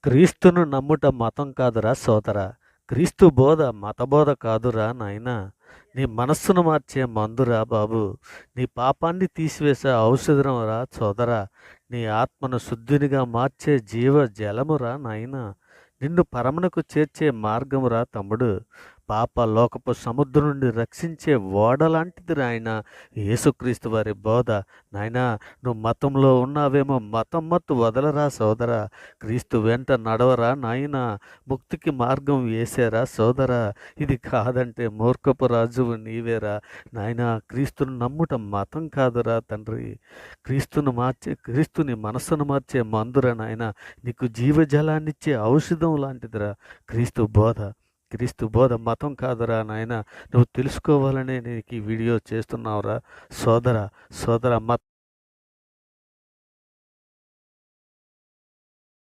క్రీస్తును నమ్ముట మతం కాదురా సోదరా! క్రీస్తు బోధ మతబోధ కాదురా నాయనా! నీ మనస్సును మార్చే మందురా బాబు! నీ పాపాన్ని తీసివేసే ఔషధంరా సోదరా! నీ ఆత్మను శుద్ధునిగా మార్చే జీవ జలమురా నాయనా! నిన్ను పరమునకు చేర్చే మార్గమురా తమ్ముడు! పాప లోకపు సముద్రం నుండి రక్షించే ఓడలాంటిది నాయన యేసుక్రీస్తు వారి బోధ. నాయనా నువ్వు మతంలో ఉన్నావేమో మతం మత్తు వదలరా సోదరా! క్రీస్తు వెంట నడవరా నాయనా! ముక్తికి మార్గం వేసారా సోదరా! ఇది కాదంటే మూర్ఖపు రాజువు నీవేరా! నాయనా క్రీస్తును నమ్ముట మతం కాదురా తండ్రి. క్రీస్తుని మనస్సును మార్చే మందురా నాయనా! నీకు జీవజలాన్నిచ్చే ఔషధం లాంటిదిరా క్రీస్తు బోధ. క్రీస్తు బోధ మతం కాదురా నాయనా! నువ్వు తెలుసుకోవాలనే నీకు ఈ వీడియో చేస్తున్నావురా సోదరా! సోదరా